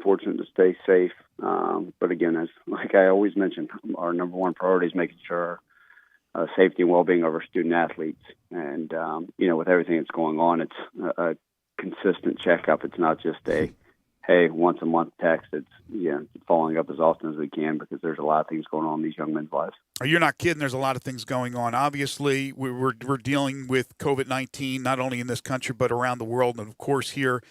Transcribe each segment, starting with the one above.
fortunate to stay safe. But again, like I always mention, our number one priority is making sure safety and well-being of our student athletes. And, with everything that's going on, it's a consistent checkup. It's not just hey, once a month text. It's following up as often as we can because there's a lot of things going on in these young men's lives. You're not kidding. There's a lot of things going on. Obviously, we're dealing with COVID-19, not only in this country but around the world. And, of course, here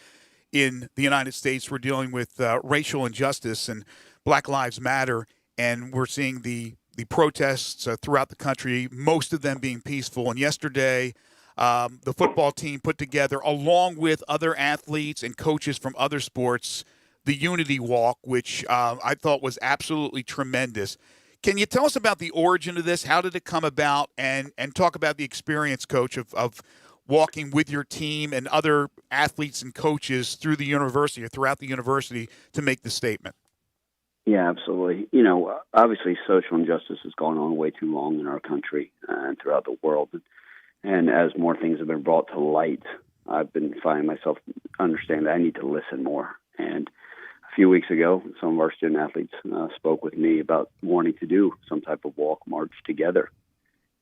in the United States, we're dealing with racial injustice and Black Lives Matter. And we're seeing the protests throughout the country, most of them being peaceful. And yesterday, the football team put together, along with other athletes and coaches from other sports, the Unity Walk, which I thought was absolutely tremendous. Can you tell us about the origin of this? How did it come about? And talk about the experience, Coach, of walking with your team and other athletes and coaches through the university or throughout the university to make the statement. Yeah, absolutely. Obviously social injustice has gone on way too long in our country and throughout the world. And as more things have been brought to light, I've been finding myself understanding that I need to listen more. And a few weeks ago, some of our student athletes spoke with me about wanting to do some type of walk march together.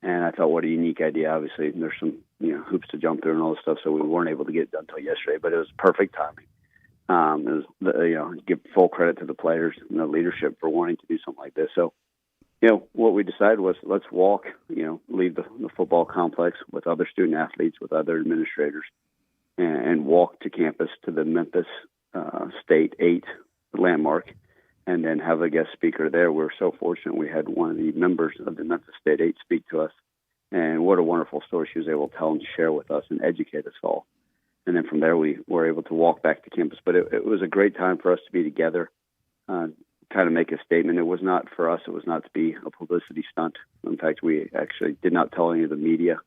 And I thought, what a unique idea. Obviously, there's some hoops to jump through and all this stuff, so we weren't able to get it done until yesterday. But it was perfect timing. Give full credit to the players and the leadership for wanting to do something like this. So, what we decided was let's walk, leave the football complex with other student athletes, with other administrators, and walk to campus to the Memphis State 8 landmark, and then have a guest speaker there. We're so fortunate we had one of the members of the Memphis State 8 speak to us, and what a wonderful story she was able to tell and share with us and educate us all. And then from there, we were able to walk back to campus. But it was a great time for us to be together, kind of make a statement. It was not for us. It was not to be a publicity stunt. In fact, we actually did not tell any of the media.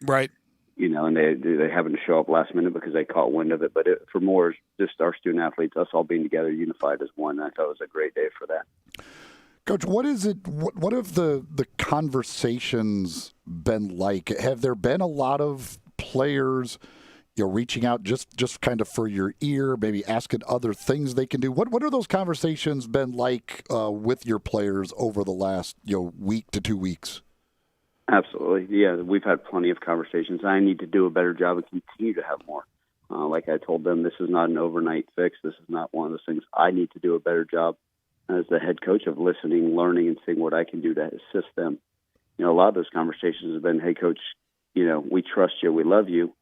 Right. And they happened to show up last minute because they caught wind of it. But for more, just our student athletes, us all being together, unified as one. I thought it was a great day for that. Coach, what is it? What have the conversations been like? Have there been a lot of players reaching out just kind of for your ear, maybe asking other things they can do? What are those conversations been like with your players over the last week to 2 weeks? Absolutely. Yeah, we've had plenty of conversations. I need to do a better job and continue to have more. Like I told them, this is not an overnight fix. This is not one of those things. I need to do a better job as the head coach of listening, learning, and seeing what I can do to assist them. A lot of those conversations have been, hey, Coach, we trust you, we love you,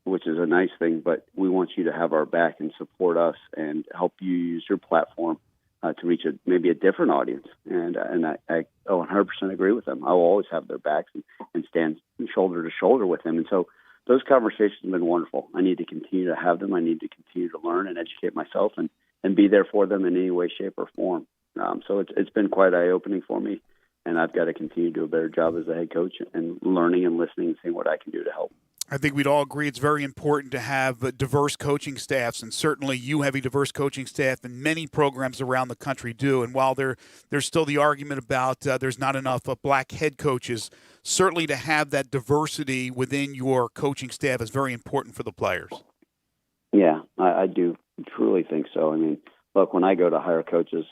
which is a nice thing, but we want you to have our back and support us and help you use your platform to reach maybe a different audience. And I 100% agree with them. I will always have their backs and stand shoulder to shoulder with them. And so those conversations have been wonderful. I need to continue to have them. I need to continue to learn and educate myself and be there for them in any way, shape, or form. So it's been quite eye-opening for me, and I've got to continue to do a better job as a head coach and learning and listening and seeing what I can do to help. I think we'd all agree it's very important to have diverse coaching staffs, and certainly you have a diverse coaching staff, and many programs around the country do. And while there's still the argument about there's not enough black head coaches, certainly to have that diversity within your coaching staff is very important for the players. Yeah, I do truly think so. I mean, look, when I go to hire coaches,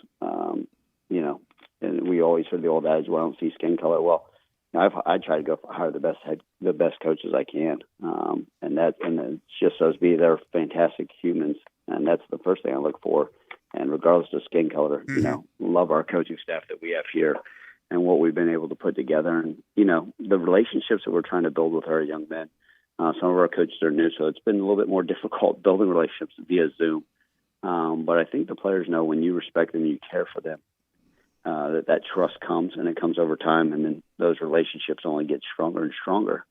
and we always heard the old adage, well, I don't see skin color. Well, I try to go hire the best coaches I can, and it's just those they're fantastic humans, and that's the first thing I look for. And regardless of skin color, love our coaching staff that we have here, and what we've been able to put together, and the relationships that we're trying to build with our young men. Some of our coaches are new, so it's been a little bit more difficult building relationships via Zoom. But I think the players know when you respect them, you care for them. That trust comes, and it comes over time, and then those relationships only get stronger and stronger,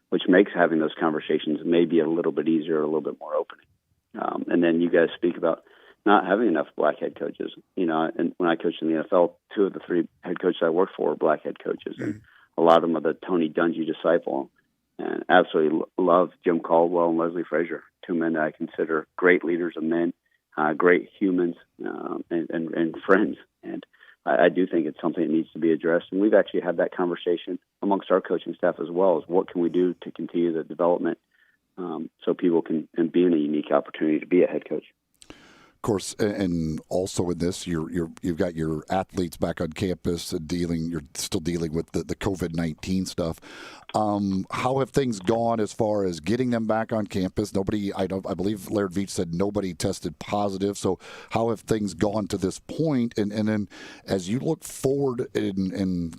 which makes having those conversations maybe a little bit easier, a little bit more opening. And then you guys speak about not having enough black head coaches. And when I coached in the NFL, 2 of the 3 head coaches I worked for were black head coaches, and a lot of them are the Tony Dungy disciple, and absolutely love Jim Caldwell and Leslie Frazier, 2 men that I consider great leaders of men, great humans, and friends. And I do think it's something that needs to be addressed, and we've actually had that conversation amongst our coaching staff as well, as what can we do to continue the development so people can be in a unique opportunity to be a head coach. course, and also in this, you've got your athletes back on campus and you're still dealing with the COVID-19 stuff. How have things gone as far as getting them back on campus? I believe Laird Veach said nobody tested positive. So how have things gone to this point? And then as you look forward and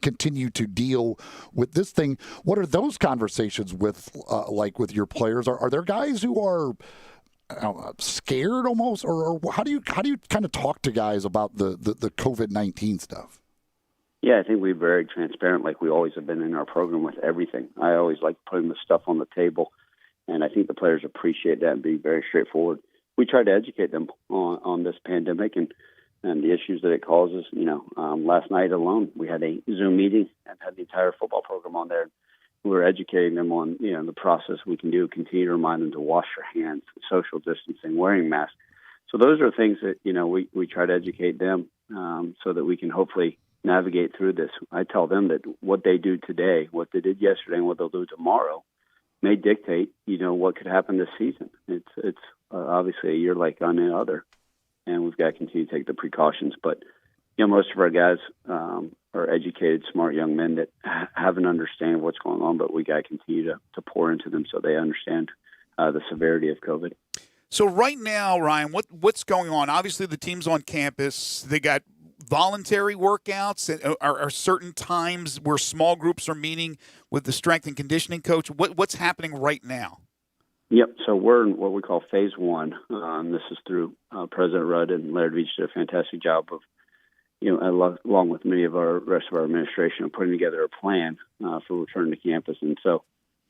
continue to deal with this thing, what are those conversations with with your players? Are there guys who are scared almost, or how do you kind of talk to guys about the COVID-19 stuff? Yeah, I think we're very transparent, like we always have been in our program with everything. I always like putting the stuff on the table, and I think the players appreciate that and being very straightforward. We try to educate them on this pandemic and the issues that it causes. Last night alone, we had a Zoom meeting and had the entire football program on there. We were educating them on, the process we can do, continue to remind them to wash their hands, social distancing, wearing masks. So those are things that, we try to educate them so that we can hopefully navigate through this. I tell them that what they do today, what they did yesterday, and what they'll do tomorrow may dictate, what could happen this season. It's obviously a year like any other, and we've got to continue to take the precautions. But, most of our guys are educated, smart young men that have an understanding of what's going on, but we got to continue to pour into them so they understand the severity of COVID. So right now, Ryan, what's going on? Obviously, the team's on campus. They got voluntary workouts. Are certain times where small groups are meeting with the strength and conditioning coach? What's happening right now? Yep. So we're in what we call phase one. This is through President Rudd, and Laird Veach did a fantastic job of, along with many of our rest of our administration, of putting together a plan for return to campus. And so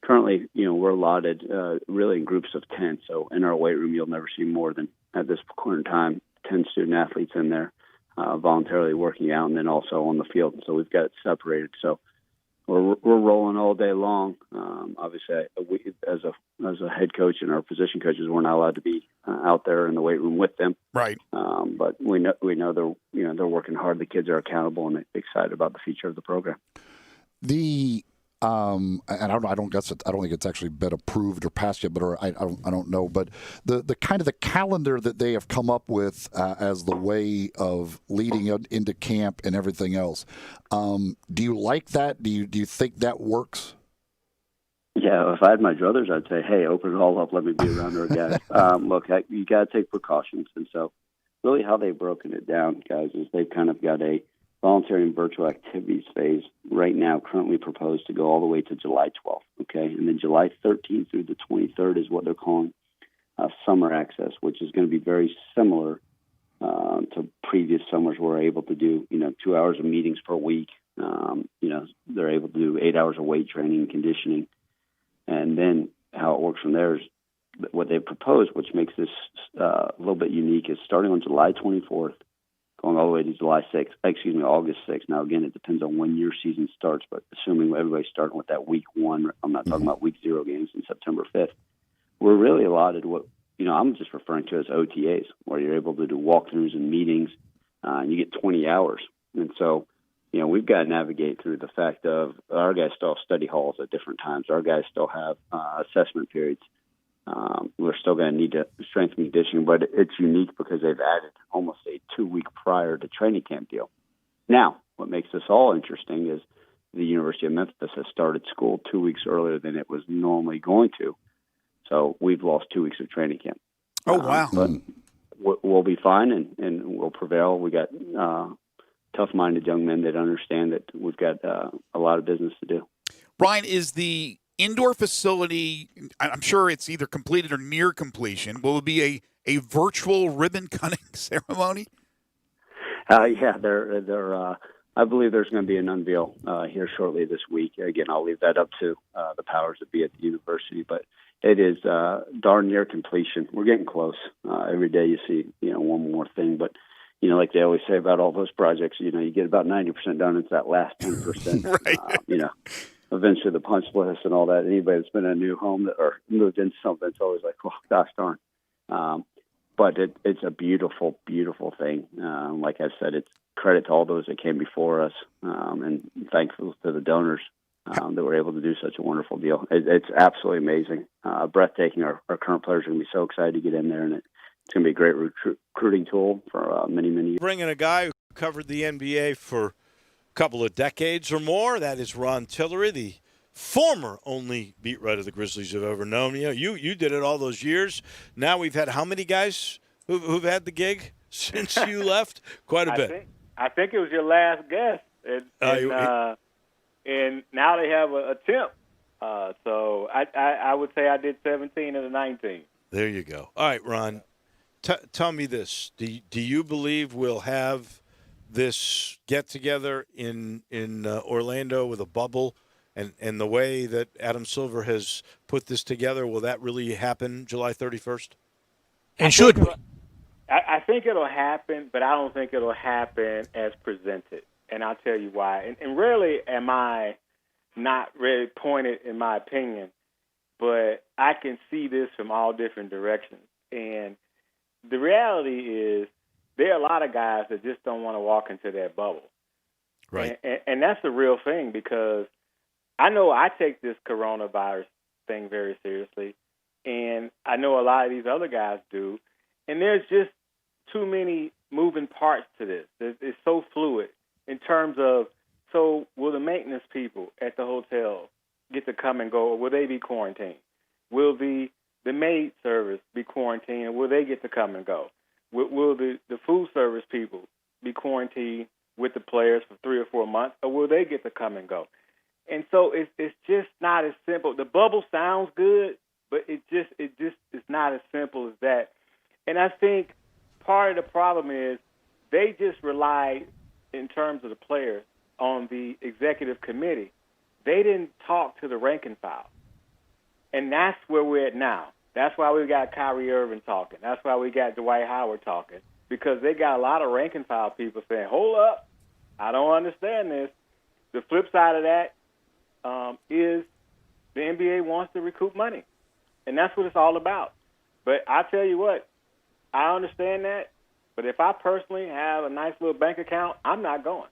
currently, we're allotted really in groups of 10. So in our weight room, you'll never see more than, at this point in time, 10 student athletes in there voluntarily working out, and then also on the field. And so we've got it separated. So we're rolling all day long. Obviously, we, as a head coach and our position coaches, we're not allowed to be out there in the weight room with them. Right. But we know they're working hard. The kids are accountable and excited about the future of the program. And I don't think it's actually been approved or passed yet, but I don't know. But the kind of the calendar that they have come up with as the way of leading into camp and everything else. Do you like that? Do you think that works? Yeah, if I had my druthers, I'd say, hey, open it all up. Let me be around our guys. Look, you got to take precautions. And so really how they've broken it down, guys, is they've kind of got a voluntary and virtual activities phase right now currently proposed to go all the way to July 12th, okay? And then July 13th through the 23rd is what they're calling summer access, which is going to be very similar to previous summers where we're able to do, 2 hours of meetings per week. They're able to do 8 hours of weight training and conditioning. And then how it works from there is what they've proposed, which makes this a little bit unique, is starting on July 24th, going all the way to August 6th. Now, again, it depends on when your season starts, but assuming everybody's starting with that week one, I'm not talking about week 0 games in September 5th, we're really allotted what, I'm just referring to as OTAs, where you're able to do walkthroughs and meetings, and you get 20 hours. And so, we've got to navigate through the fact of our guys still have study halls at different times. Our guys still have assessment periods. We're still going to need to strength and conditioning, but it's unique because they've added almost a 2-week prior to training camp deal. Now, what makes this all interesting is the University of Memphis has started school 2 weeks earlier than it was normally going to. So we've lost 2 weeks of training camp. Oh, wow. But we'll be fine and we'll prevail. We got tough-minded young men that understand that we've got a lot of business to do. Brian, is the indoor facility, I'm sure it's either completed or near completion, will it be a virtual ribbon cutting ceremony? Yeah, I believe there's going to be an unveil here shortly this week. Again, I'll leave that up to the powers that be at the university, but it is darn near completion. We're getting close. Every day you see, one more thing, but like they always say about all those projects, you get about 90% done. It's that last 10%. Right. Eventually the punch list and all that. Anybody that's been in a new home or moved into something, it's always like, oh, gosh darn. But it's a beautiful, beautiful thing. Like I said, it's credit to all those that came before us, and thankful to the donors that were able to do such a wonderful deal. It's absolutely amazing, breathtaking. Our current players are going to be so excited to get in there, and it's going to be a great recruiting tool for many years. Bringing a guy who covered the NBA for a couple of decades or more. That is Ron Tillery, the former only beat writer the Grizzlies have ever known. You did it all those years. Now we've had how many guys who've had the gig since you left? Quite a bit. I think it was your last guest, and now they have a temp. So I would say I did 17 of the 19. There you go. All right, Ron, tell me this. Do you believe we'll have this get-together in Orlando with a bubble? And the way that Adam Silver has put this together, will that really happen July 31st? And should we? I think it'll happen, but I don't think it'll happen as presented. And I'll tell you why. And rarely am I not really pointed in my opinion, but I can see this from all different directions. And the reality is there are a lot of guys that just don't want to walk into that bubble. Right. And that's the real thing, because I know I take this coronavirus thing very seriously, and I know a lot of these other guys do, and there's just too many moving parts to this. It's so fluid in terms of, so will the maintenance people at the hotel get to come and go, or will they be quarantined? Will the maid service be quarantined, or will they get to come and go? Will the food service people be quarantined with the players for 3 or 4 months, or will they get to come and go? And so it's just not as simple. The bubble sounds good, but it just is not as simple as that. And I think part of the problem is they just rely, in terms of the players, on the executive committee. They didn't talk to the rank and file. And that's where we're at now. That's why we got Kyrie Irving talking. That's why we got Dwight Howard talking, because they got a lot of rank and file people saying, hold up, I don't understand this. The flip side of that is the NBA wants to recoup money. And that's what it's all about. But I tell you what, I understand that. But if I personally have a nice little bank account, I'm not going.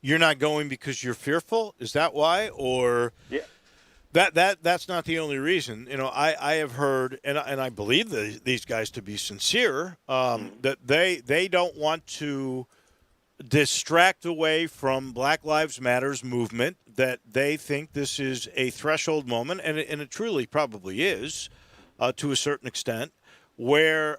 You're not going because you're fearful? Is that why? Or yeah. That's not the only reason. I have heard, and I believe these guys to be sincere, that they don't want to distract away from Black Lives Matter's movement, that they think this is a threshold moment, and it truly probably is, to a certain extent, where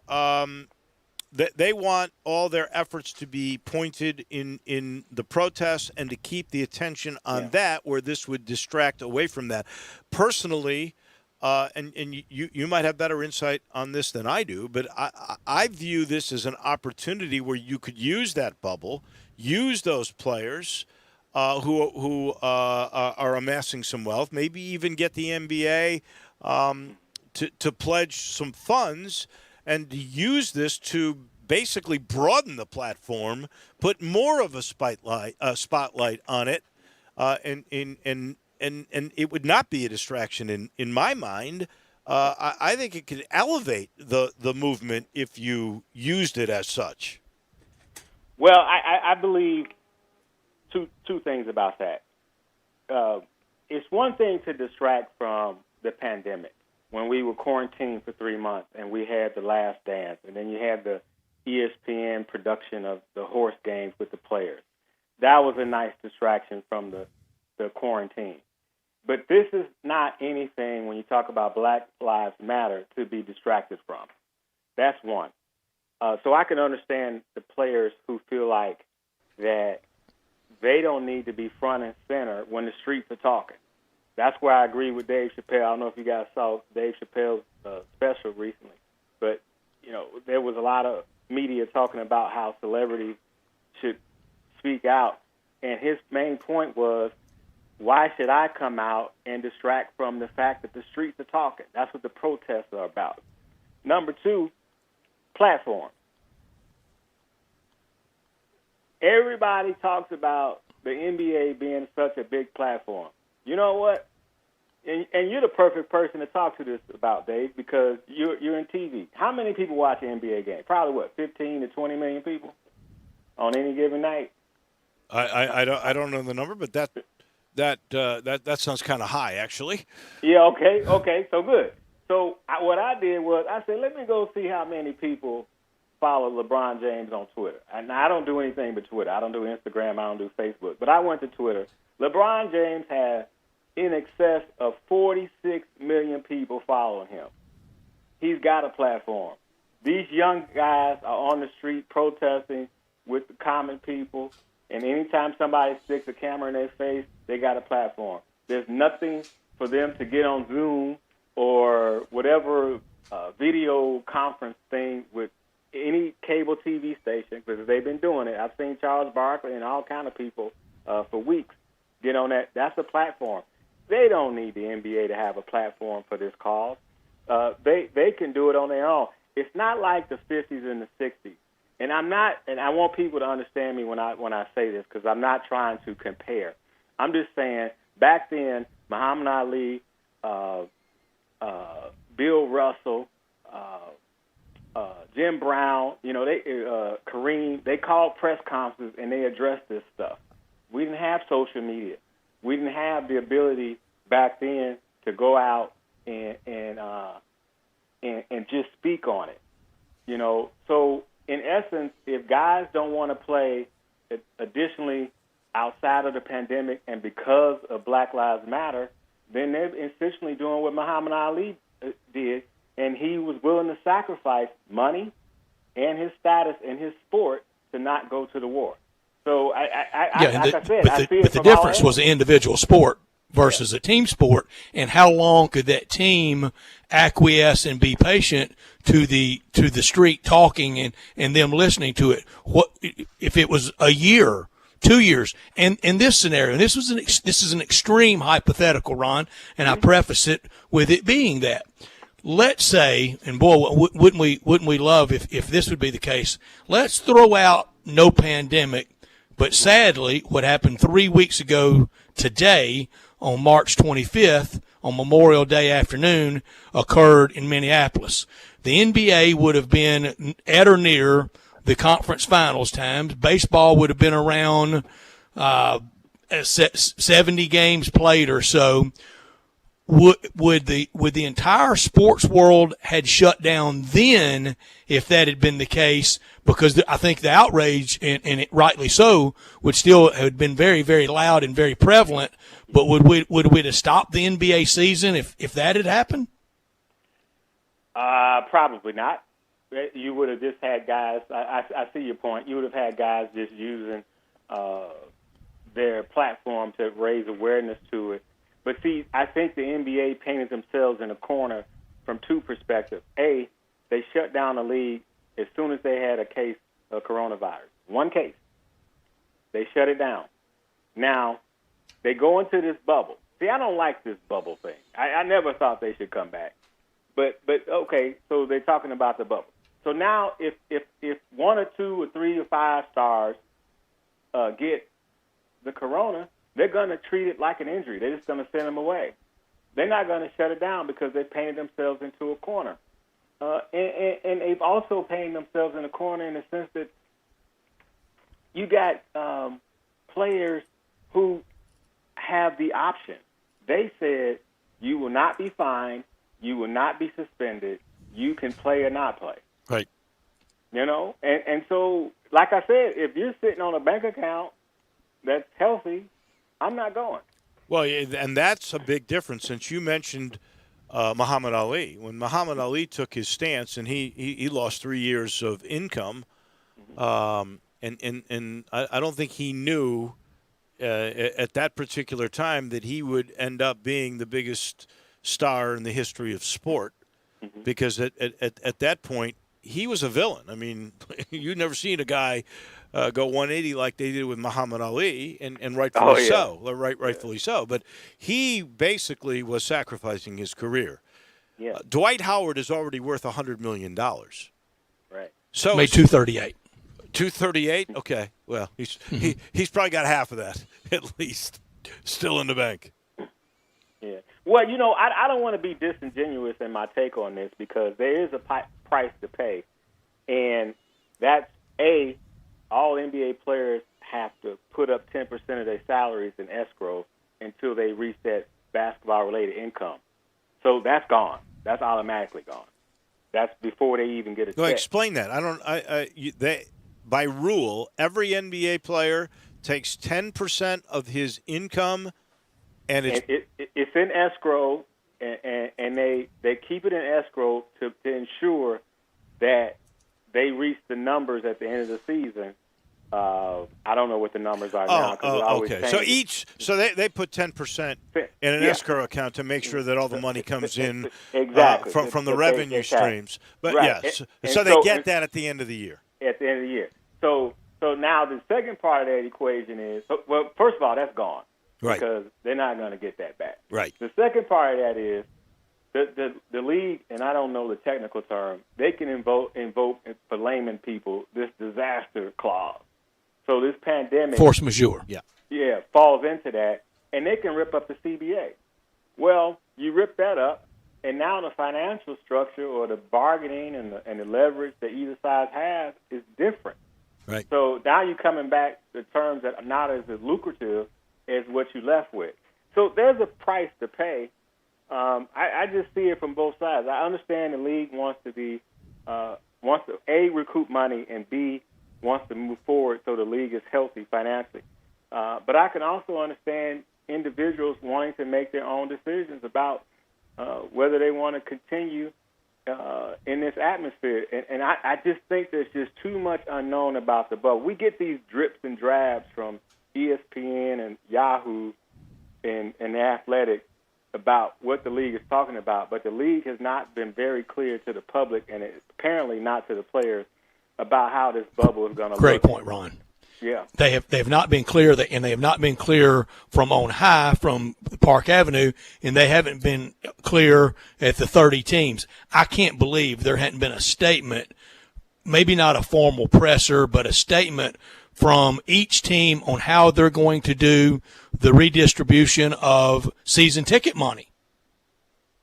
they want all their efforts to be pointed in the protests and to keep the attention on that, where this would distract away from that. Personally, and you might have better insight on this than I do, but I view this as an opportunity where you could use that bubble, use those players who are amassing some wealth, maybe even get the NBA to pledge some funds, and to use this to basically broaden the platform, put more of a spotlight on it, and it would not be a distraction in my mind. I think it could elevate the movement if you used it as such. Well, I believe two things about that. It's one thing to distract from the pandemic, when we were quarantined for 3 months and we had The Last Dance, and then you had the ESPN production of the horse games with the players. That was a nice distraction from the quarantine. But this is not anything, when you talk about Black Lives Matter, to be distracted from. That's one. So I can understand the players who feel like that they don't need to be front and center when the streets are talking. That's why I agree with Dave Chappelle. I don't know if you guys saw Dave Chappelle's special recently, but there was a lot of media talking about how celebrities should speak out, and his main point was, why should I come out and distract from the fact that the streets are talking? That's what the protests are about. Number two, platform. Everybody talks about the NBA being such a big platform. You know what? And you're the perfect person to talk to this about, Dave, because you're in TV. How many people watch an NBA game? Probably 15 to 20 million people on any given night. I don't know the number, but that sounds kind of high, actually. Yeah. Okay. So good. So what I did was I said, let me go see how many people follow LeBron James on Twitter. And I don't do anything but Twitter. I don't do Instagram. I don't do Facebook. But I went to Twitter. LeBron James has in excess of 46 million people following him. He's got a platform. These young guys are on the street protesting with the common people. And anytime somebody sticks a camera in their face, they got a platform. There's nothing for them to get on Zoom or whatever video conference thing with any cable TV station, because they've been doing it. I've seen Charles Barkley and all kind of people for weeks get on that. That's a platform. They don't need the NBA to have a platform for this cause. They can do it on their own. It's not like the 50s and the 60s. And I want people to understand me when I say this, because I'm not trying to compare. I'm just saying back then, Muhammad Ali, Bill Russell, Jim Brown, Kareem, they called press conferences and they addressed this stuff. We didn't have social media. We didn't have the ability back then to go out and just speak on it. So in essence, if guys don't want to play additionally outside of the pandemic and because of Black Lives Matter, then they're essentially doing what Muhammad Ali did, and he was willing to sacrifice money and his status in his sport to not go to the war. So, the difference was the individual sport versus a team sport, and how long could that team acquiesce and be patient to the street talking and them listening to it? What if it was a year, 2 years? And in this scenario, this is an extreme hypothetical, Ron, and I preface it with it being that. Let's say, and boy, wouldn't we love if this would be the case? Let's throw out no pandemic, but sadly, what happened 3 weeks ago today, on March 25th, on Memorial Day afternoon, occurred in Minneapolis. The NBA would have been at or near the conference finals times. Baseball would have been around 70 games played or so. Would the entire sports world had shut down then if that had been the case? Because I think the outrage, and it rightly so, would still have been very, very loud and very prevalent. But would we have stopped the NBA season if that had happened? Probably not. You would have just had guys. I see your point. You would have had guys just using their platform to raise awareness to it. But see, I think the NBA painted themselves in a corner from two perspectives. A, they shut down the league as soon as they had a case of coronavirus. One case. They shut it down. Now, they go into this bubble. See, I don't like this bubble thing. I never thought they should come back. But okay, so they're talking about the bubble. So now if 1 or 2 or 3 or 5 stars get the corona, they're going to treat it like an injury. They're just going to send them away. They're not going to shut it down because they painted themselves into a corner. And they've also painted themselves in a corner in the sense that you got players who have the option. They said you will not be fined, you will not be suspended, you can play or not play. Right. And so, like I said, if you're sitting on a bank account that's healthy, I'm not going. Well, and that's a big difference, since you mentioned Muhammad Ali. When Muhammad Ali took his stance, and he lost 3 years of income, and I don't think he knew at that particular time that he would end up being the biggest star in the history of sport, because at that point he was a villain. I mean, you've never seen a guy go 180 like they did with Muhammad Ali, and rightfully so. Rightfully so. But he basically was sacrificing his career. Yeah. Dwight Howard is already worth $100 million. Right. So made 238. 238. Okay. Well, he's probably got half of that at least still in the bank. Yeah. Well, I don't want to be disingenuous in my take on this, because there is a price to pay, and that's all NBA players have to put up 10% of their salaries in escrow until they reach that basketball-related income. So that's gone. That's automatically gone. That's before they even get a Go check. explain that. By rule, every NBA player takes 10% of his income, and it's in escrow, and they keep it in escrow to ensure that they reach the numbers at the end of the season. I don't know what the numbers are now. Okay. So they put 10% in an escrow account to make sure that all the money comes in exactly from the revenue streams. But right. yes, so they get that at the end of the year. At the end of the year. So now the second part of that equation is, well, first of all, that's gone. Right. Because they're not going to get that back. Right. The second part of that is the league, and I don't know the technical term, they can invoke for layman people this disaster clause. So this pandemic force majeure, falls into that, and they can rip up the CBA. Well, you rip that up, and now the financial structure or the bargaining and the leverage that either side has is different. Right. So now you're coming back to terms that are not as lucrative as what you left with. So there's a price to pay. I just see it from both sides. I understand the league wants to A, recoup money, and B, wants to move forward so the league is healthy financially. But I can also understand individuals wanting to make their own decisions about whether they want to continue in this atmosphere. And I just think there's just too much unknown about the bubble. We get these drips and drabs from ESPN and Yahoo and The Athletic about what the league is talking about, but the league has not been very clear to the public and apparently not to the players about how this bubble is going to look. Great point, Ron. Yeah, they have not been clear, and they have not been clear from on high, from Park Avenue, and they haven't been clear at the 30 teams. I can't believe there hadn't been a statement, maybe not a formal presser, but a statement from each team on how they're going to do the redistribution of season ticket money.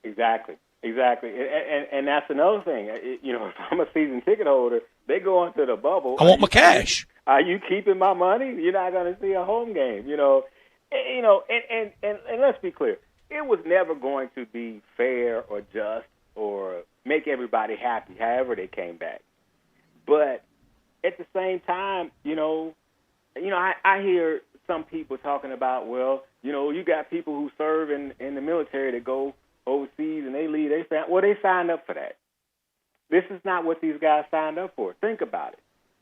Exactly. And that's another thing. If I'm a season ticket holder, they go into the bubble. I want my cash. Are you keeping my money? You're not going to see a home game, And let's be clear, it was never going to be fair or just or make everybody happy, however they came back. But at the same time, I hear some people talking about, well, you got people who serve in the military that go overseas and they leave. They signed up for that. This is not what these guys signed up for. Think about it.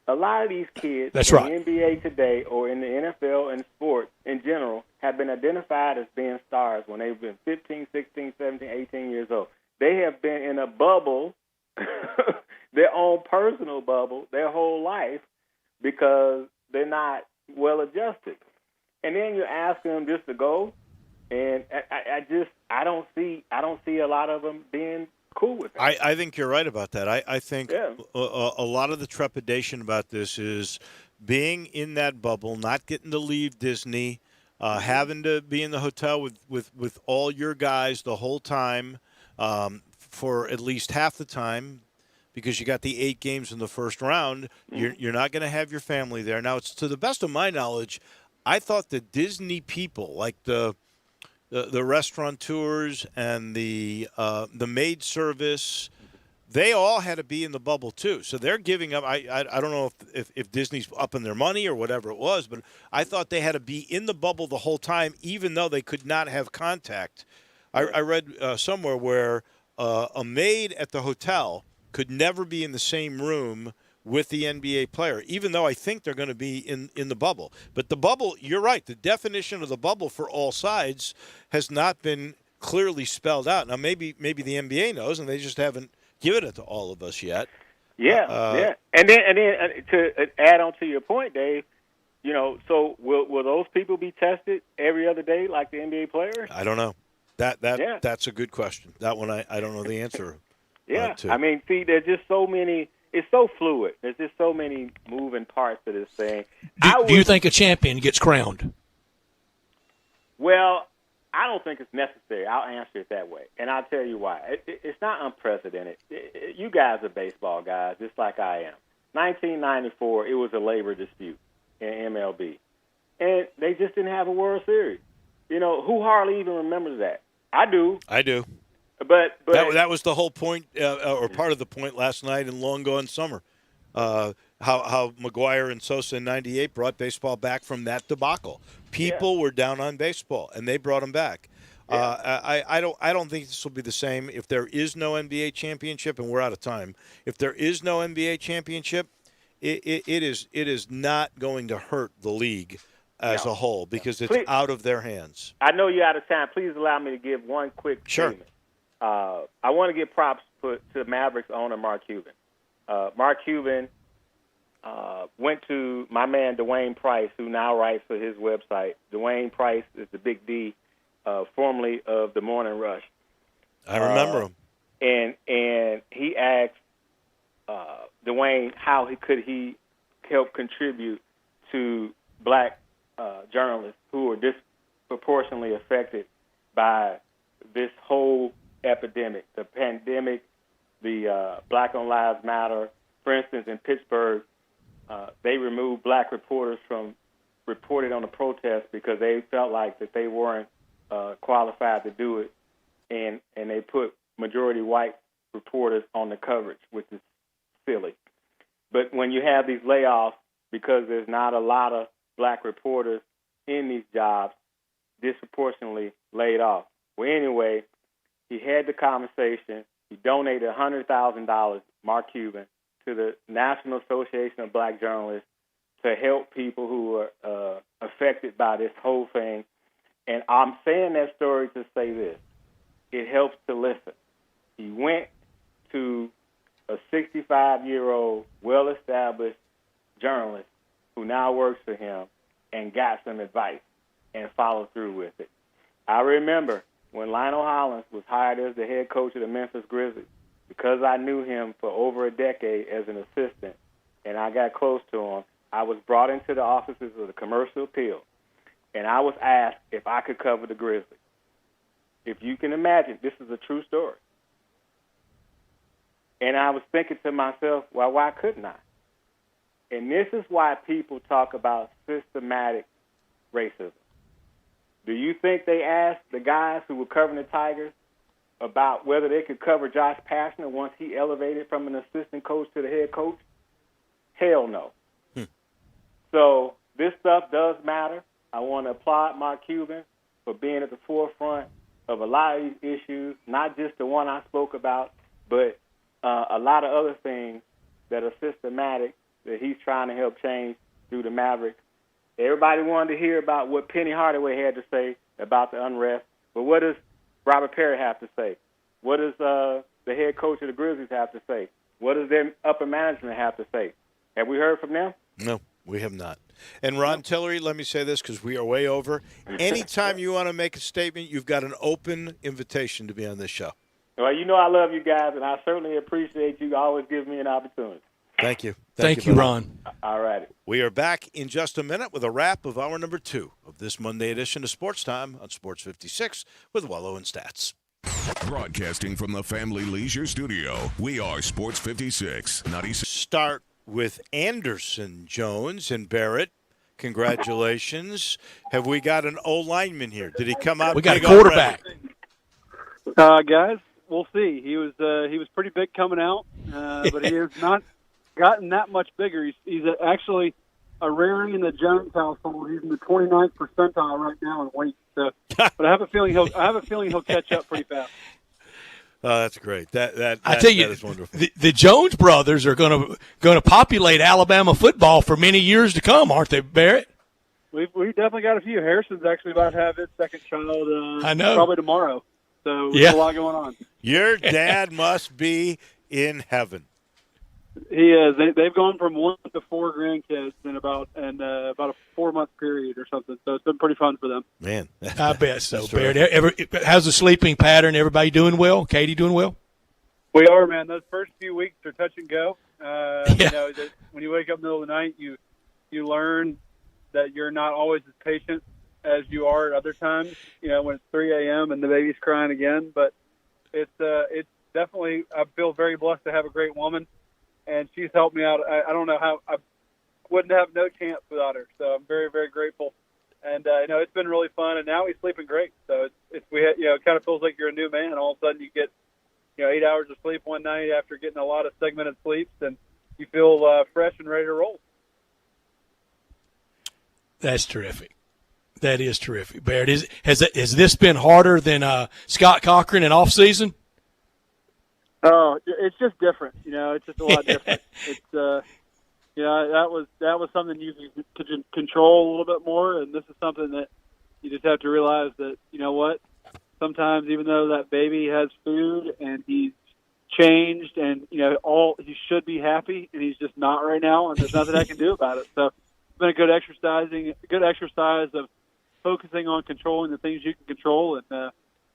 A lot of these kids That's in right. the NBA today or in the NFL and sports in general have been identified as being stars when they've been 15, 16, 17, 18 years old. They have been in a bubble, their own personal bubble, their whole life because they're not well adjusted. And then you ask them just to go, and I don't see a lot of them being cool with that. I think you're right about that. I think a lot of the trepidation about this is being in that bubble, not getting to leave Disney, having to be in the hotel with all your guys the whole time for at least half the time because you got the 8 games in the first round. You're not going to have your family there. Now, it's to the best of my knowledge, I thought the Disney people, like the restaurateurs and the maid service, they all had to be in the bubble too. So they're giving up. I don't know if Disney's upping their money or whatever it was, but I thought they had to be in the bubble the whole time, even though they could not have contact. I read somewhere where a maid at the hotel could never be in the same room with the NBA player, even though I think they're going to be in the bubble. But the bubble, you're right, the definition of the bubble for all sides has not been clearly spelled out. Now, maybe the NBA knows, and they just haven't given it to all of us yet. Yeah. And then to add on to your point, Dave, so will those people be tested every other day like the NBA players? I don't know. That's a good question. That one I don't know the answer to. I mean, see, there's just so many. It's so fluid. There's just so many moving parts to this thing. Do you think a champion gets crowned? Well, I don't think it's necessary. I'll answer it that way, and I'll tell you why. It's not unprecedented. You guys are baseball guys, just like I am. 1994, it was a labor dispute in MLB, and they just didn't have a World Series. Who hardly even remembers that? I do. But that was the whole point, or part of the point last night in Long Gone Summer. How McGuire and Sosa in '98 brought baseball back from that debacle. People were down on baseball, and they brought them back. I don't think this will be the same if there is no NBA championship, and we're out of time. If there is no NBA championship, it is not going to hurt the league as a whole because it's out of their hands. I know you're out of time. Please allow me to give one quick statement. I want to give props to Mavericks owner Mark Cuban. Mark Cuban went to my man Dwayne Price, who now writes for his website. Dwayne Price is the Big D, formerly of the Morning Rush. I remember him. And he asked Dwayne how he help contribute to black journalists who are disproportionately affected by this whole epidemic, the pandemic, the Black on Lives Matter. For instance, in Pittsburgh, they removed black reporters from reporting on the protest because they felt like that they weren't qualified to do it, and they put majority white reporters on the coverage, which is silly. But when you have these layoffs, because there's not a lot of black reporters in these jobs, disproportionately laid off. Well, anyway, he had the conversation. He donated $100,000, Mark Cuban, to the National Association of Black Journalists to help people who are affected by this whole thing. And I'm saying that story to say this. It helps to listen. He went to a 65-year-old, well-established journalist who now works for him and got some advice and followed through with it. I remember when Lionel Hollins was hired as the head coach of the Memphis Grizzlies, because I knew him for over a decade as an assistant and I got close to him, I was brought into the offices of the Commercial Appeal, and I was asked if I could cover the Grizzlies. If you can imagine, this is a true story. And I was thinking to myself, well, why couldn't I? And this is why people talk about systematic racism. Do you think they asked the guys who were covering the Tigers about whether they could cover Josh Pastner once he elevated from an assistant coach to the head coach? Hell no. So this stuff does matter. I want to applaud Mark Cuban for being at the forefront of a lot of these issues, not just the one I spoke about, but a lot of other things that are systematic that he's trying to help change through the Mavericks. Everybody wanted to hear about what Penny Hardaway had to say about the unrest, but what does Robert Perry have to say? What does the head coach of the Grizzlies have to say? What does their upper management have to say? Have we heard from them? No, we have not. And Ron Tillery, let me say this because we are way over. Anytime you want to make a statement, you've got an open invitation to be on this show. Well, you know I love you guys, and I certainly appreciate you always giving me an opportunity. Thank you. Thank you, Ron. All righty. We are back in just a minute with a wrap of hour number 2 of this Monday edition of Sports Time on Sports 56 with Wallow and Stats. Broadcasting from the Family Leisure Studio, we are Sports 56. Start with Anderson, Jones, and Barrett. Congratulations. Have we got an O-lineman here? Did he come out? We got a quarterback. Guys, we'll see. He was pretty big coming out, but he has not gotten that much bigger. He's actually a rarity in the Jones household. He's in the 29th percentile right now in weight. So, but I have a feeling he'll catch up pretty fast. Oh, that's great. That I tell you, that is wonderful. The Jones brothers are going to populate Alabama football for many years to come, aren't they, Barrett? We definitely got a few. Harrison's actually about to have his second child. I know. Probably tomorrow. So there's a lot going on. Your dad must be in heaven. He is. They've gone from 1 to 4 grandkids in about a 4-month period or something. So it's been pretty fun for them. Man, I bet so. Barrett, how's the sleeping pattern? Everybody doing well? Katie doing well? We are, man. Those first few weeks are touch and go. Yeah. You know, when you wake up in the middle of the night, you learn that you're not always as patient as you are at other times. You know, when it's 3 a.m. and the baby's crying again. But it's definitely. I feel very blessed to have a great woman. And she's helped me out. I don't know how. I wouldn't have no chance without her. So I'm very, very grateful. And it's been really fun. And now he's sleeping great. So it kind of feels like you're a new man. All of a sudden, you get 8 hours of sleep one night after getting a lot of segmented sleeps, and you feel fresh and ready to roll. That's terrific. That is terrific, Barrett. Has this been harder than Scott Cochran in off season? Oh, it's just different. It's just a lot different. It's that was something you could control a little bit more, and this is something that you just have to realize that what. Sometimes, even though that baby has food and he's changed, and he should be happy, and he's just not right now, and there's nothing I can do about it. So it's been a good exercise of focusing on controlling the things you can control, and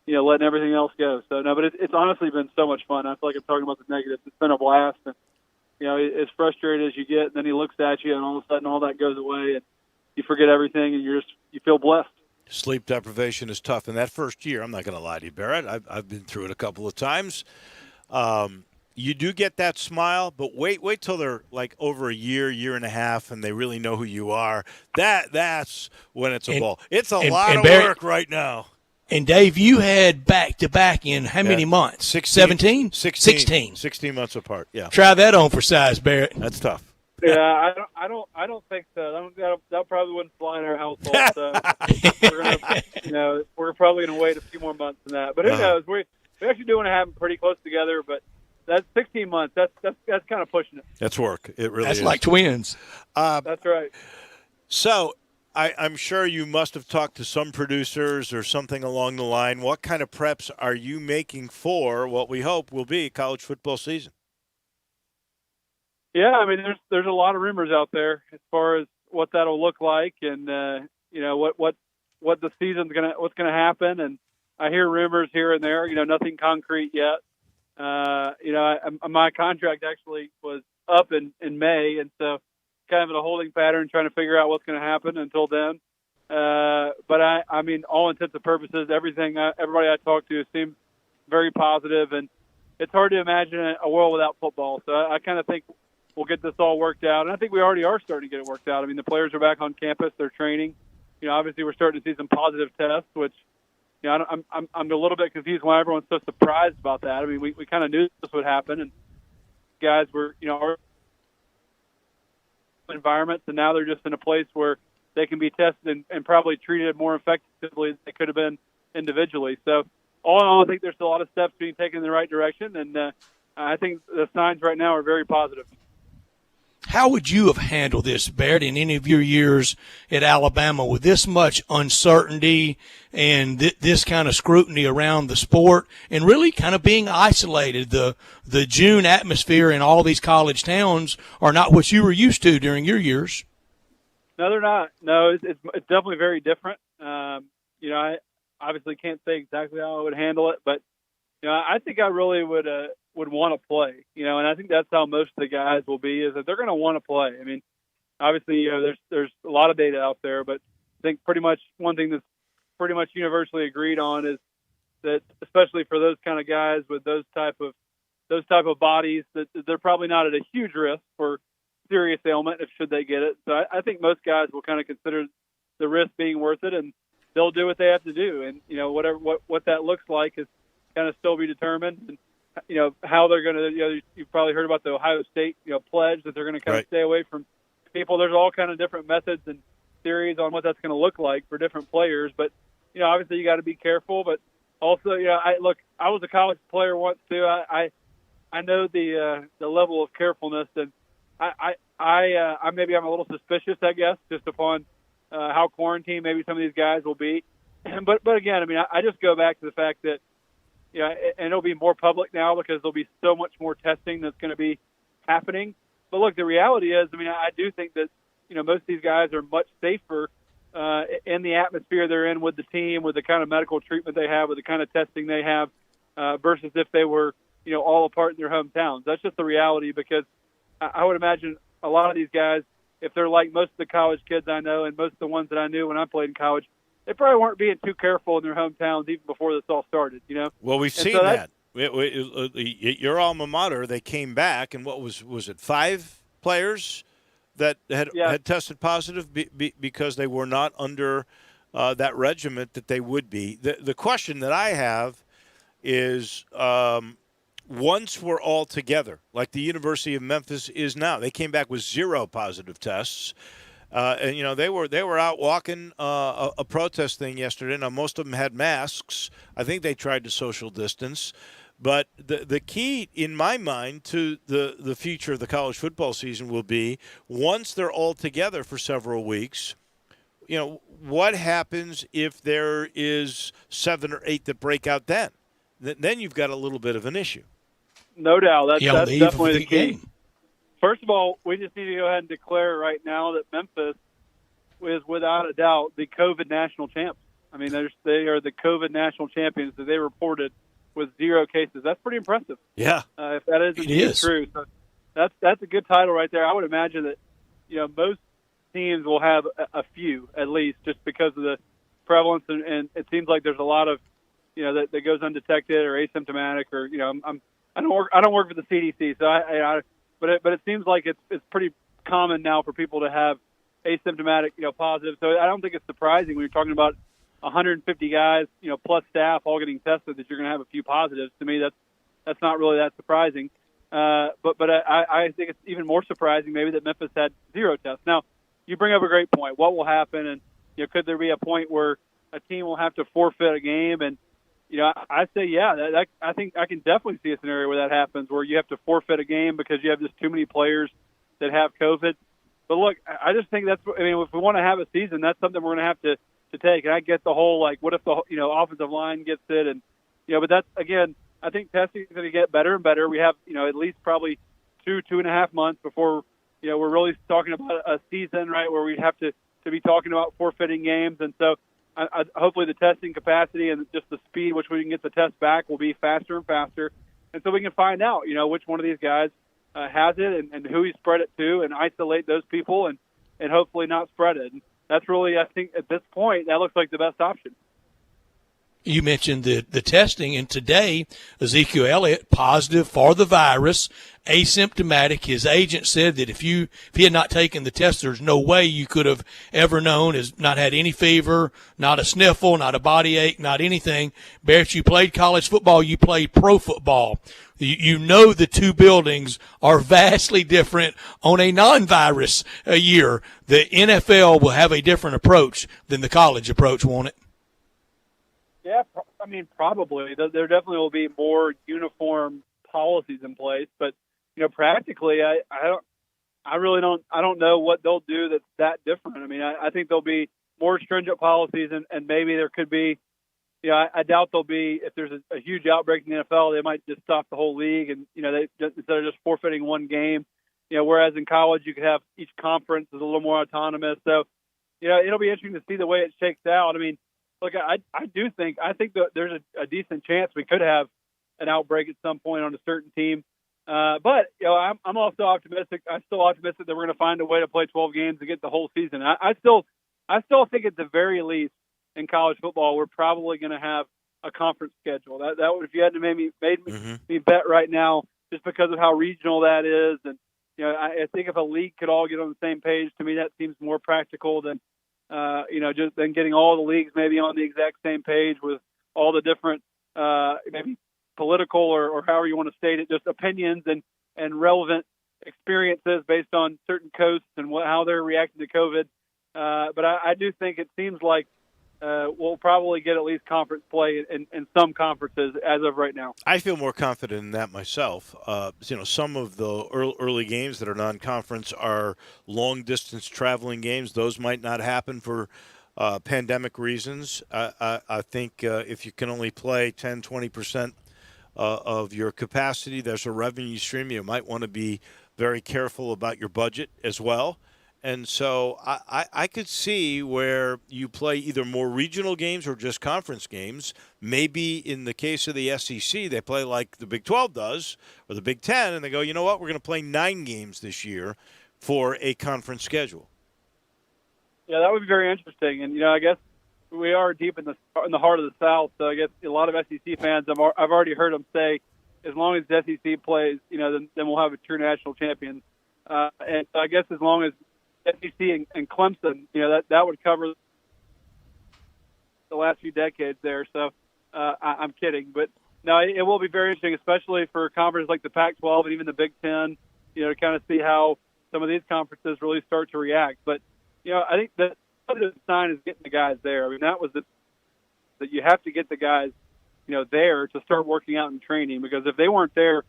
letting everything else go. So no, but it's honestly been so much fun. I feel like I'm talking about the negatives. It's been a blast, and as frustrated as you get, and then he looks at you, and all of a sudden all that goes away, and you forget everything, and you feel blessed. Sleep deprivation is tough. In that first year, I'm not going to lie to you, Barrett. I've been through it a couple of times. You do get that smile, but wait till they're like over a year and a half, and they really know who you are. That's when it's a ball. It's a lot of Barrett, work right now. And, Dave, you had back-to-back in how many months? 17? 16 months apart, yeah. Try that on for size, Barrett. That's tough. Yeah, I don't think so. That probably wouldn't fly in our household. So we're probably going to wait a few more months than that. But who knows? We're actually doing it happen pretty close together. But that's 16 months. That's kind of pushing it. That's work. It really is. That's like twins. That's right. So I'm sure you must have talked to some producers or something along the line. What kind of preps are you making for what we hope will be college football season? Yeah, I mean, there's a lot of rumors out there as far as what that'll look like, and what the season's what's gonna happen. And I hear rumors here and there. Nothing concrete yet. My contract actually was up in May, and so kind of in a holding pattern, trying to figure out what's going to happen until then. But I mean, all intents and purposes, everybody I talk to seems very positive, and it's hard to imagine a world without football. So I kind of think we'll get this all worked out, and I think we already are starting to get it worked out. I mean, the players are back on campus; they're training. Obviously, we're starting to see some positive tests, which I'm a little bit confused why everyone's so surprised about that. I mean, we kind of knew this would happen, and guys were our environments, and now they're just in a place where they can be tested and probably treated more effectively than they could have been individually. So all in all, I think there's a lot of steps being taken in the right direction, and I think the signs right now are very positive. How would you have handled this, Barrett, in any of your years at Alabama with this much uncertainty and this kind of scrutiny around the sport and really kind of being isolated? The June atmosphere in all these college towns are not what you were used to during your years. No, they're not. No, it's definitely very different. I obviously can't say exactly how I would handle it, but I think I really would want to play, and I think that's how most of the guys will be, is that they're going to want to play. I mean, obviously, there's a lot of data out there, but I think pretty much one thing that's pretty much universally agreed on is that, especially for those kind of guys with those type of bodies, that they're probably not at a huge risk for serious ailment should they get it. So I think most guys will kind of consider the risk being worth it, and they'll do what they have to do. And what that looks like is kind of still be determined. And how they're going to, you've probably heard about the Ohio State, pledge that they're going to kind of stay away from people. There's all kind of different methods and theories on what that's going to look like for different players. But, obviously you got to be careful, but also, I was a college player once too. I know the level of carefulness, and maybe I'm a little suspicious, I guess, just upon how quarantined maybe some of these guys will be. But again, I mean, I just go back to the fact that, and it'll be more public now because there'll be so much more testing that's going to be happening. But look, the reality is, I mean, I do think that, most of these guys are much safer in the atmosphere they're in with the team, with the kind of medical treatment they have, with the kind of testing they have, versus if they were, all apart in their hometowns. That's just the reality, because I would imagine a lot of these guys, if they're like most of the college kids I know and most of the ones that I knew when I played in college, they probably weren't being too careful in their hometowns even before this all started, Well, we've seen that. Your alma mater, they came back, and what was it, 5 players that had tested positive because they were not under that regiment that they would be. The question that I have is once we're all together, like the University of Memphis is now, they came back with 0 positive tests. And they were out walking a protest thing yesterday. Now most of them had masks. I think they tried to social distance, but the key in my mind to the future of the college football season will be once they're all together for several weeks. What happens if there is 7 or 8 that break out then? Then you've got a little bit of an issue. No doubt, that's definitely the key. Game. First of all, we just need to go ahead and declare right now that Memphis is, without a doubt, the COVID national champs. I mean, they are the COVID national champions that they reported with 0 cases. That's pretty impressive. Yeah. If that is true. So that's a good title right there. I would imagine that, most teams will have a few at least just because of the prevalence. And it seems like there's a lot of, that goes undetected or asymptomatic or, I don't work for the CDC. So But it seems like it's pretty common now for people to have asymptomatic, positive. So I don't think it's surprising when you're talking about 150 guys, plus staff all getting tested that you're going to have a few positives. To me, that's not really that surprising. But I think it's even more surprising maybe that Memphis had 0 tests. Now, you bring up a great point. What will happen? And could there be a point where a team will have to forfeit a game? And I say, yeah, I think I can definitely see a scenario where that happens, where you have to forfeit a game because you have just too many players that have COVID. But look, I just think if we want to have a season, that's something we're going to have to take. And I get the whole, what if the, offensive line gets it? And, but that's, again, I think testing is going to get better and better. We have, at least probably 2.5 months before, we're really talking about a season, right, where we have to be talking about forfeiting games. And so, hopefully the testing capacity and just the speed which we can get the test back will be faster and faster. And so we can find out, which one of these guys has it and who he spread it to and isolate those people and hopefully not spread it. And that's really, I think, at this point, that looks like the best option. You mentioned the testing, and today Ezekiel Elliott positive for the virus, asymptomatic. His agent said that if he had not taken the test, there's no way you could have ever known. Has not had any fever, not a sniffle, not a body ache, not anything. Barrett, you played college football, you played pro football. You know the two buildings are vastly different on a non-virus year. The NFL will have a different approach than the college approach, won't it? Yeah, probably. There definitely will be more uniform policies in place, but practically, I don't know what they'll do that's that different. I think there'll be more stringent policies, and maybe there could be. I doubt there'll be, if there's a huge outbreak in the NFL, they might just stop the whole league, and they instead of just forfeiting one game. Whereas in college you could have each conference is a little more autonomous. So, it'll be interesting to see the way it shakes out. Look, I think that there's a decent chance we could have an outbreak at some point on a certain team. But I'm also optimistic. I'm still optimistic that we're going to find a way to play 12 games and get the whole season. I still think at the very least in college football we're probably going to have a conference schedule. That would, if you had to made me bet right now, just because of how regional that is, and I think if a league could all get on the same page, to me that seems more practical than. Just then getting all the leagues maybe on the exact same page with all the different, maybe political or however you want to state it, just opinions and relevant experiences based on certain coasts and how they're reacting to COVID. But I do think it seems like we'll probably get at least conference play in some conferences as of right now. I feel more confident in that myself. Some of the early games that are non-conference are long-distance traveling games. Those might not happen for pandemic reasons. I think if you can only play 10, 20% of your capacity, there's a revenue stream. You might want to be very careful about your budget as well. And so I could see where you play either more regional games or just conference games. Maybe in the case of the SEC, they play like the Big 12 does or the Big 10, and they go, you know what, we're going to play 9 games this year for a conference schedule. Yeah, that would be very interesting. And, I guess we are deep in the heart of the South, so I guess a lot of SEC fans, I've already heard them say, as long as the SEC plays, then we'll have a true national champion. And I guess as long as SEC and Clemson, that would cover the last few decades there. So I'm kidding, but no, it will be very interesting, especially for conferences like the Pac-12 and even the Big Ten. To kind of see how some of these conferences really start to react. But I think the positive sign is getting the guys there. I mean, that you have to get the guys there to start working out and training, because if they weren't there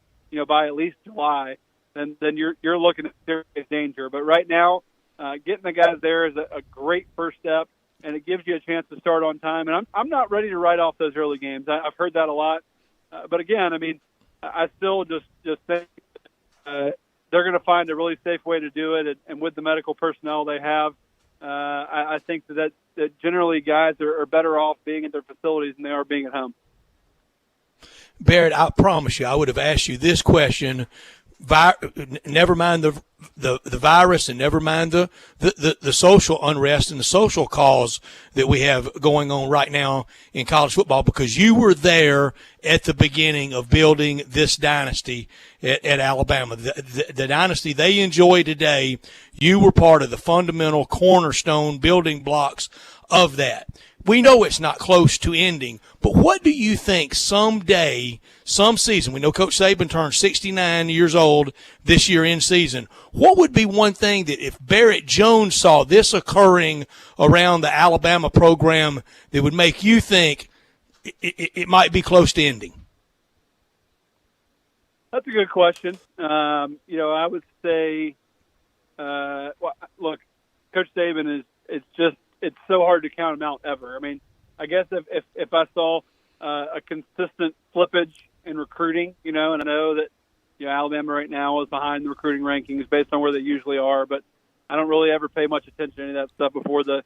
by at least July, then you're looking at serious danger. But right now, getting the guys there is a great first step, and it gives you a chance to start on time. And I'm not ready to write off those early games. I've heard that a lot, but again, I mean, I still just think they're going to find a really safe way to do it, and with the medical personnel they have, I think that generally guys are better off being at their facilities than they are being at home. Barrett, I promise you, I would have asked you this question. Never mind the virus, and never mind the social unrest and the social cause that we have going on right now in college football, because you were there at the beginning of building this dynasty at Alabama. The dynasty they enjoy today, you were part of the fundamental cornerstone building blocks of that. We know it's not close to ending, but what do you think someday, some season, we know Coach Saban turned 69 years old this year in season, what would be one thing that if Barrett Jones saw this occurring around the Alabama program that would make you think it might be close to ending? That's a good question. I would say, look, Coach Saban it's so hard to count him out ever. I mean, I guess if I saw a consistent slippage in recruiting, and I know that Alabama right now is behind the recruiting rankings based on where they usually are, but I don't really ever pay much attention to any of that stuff before the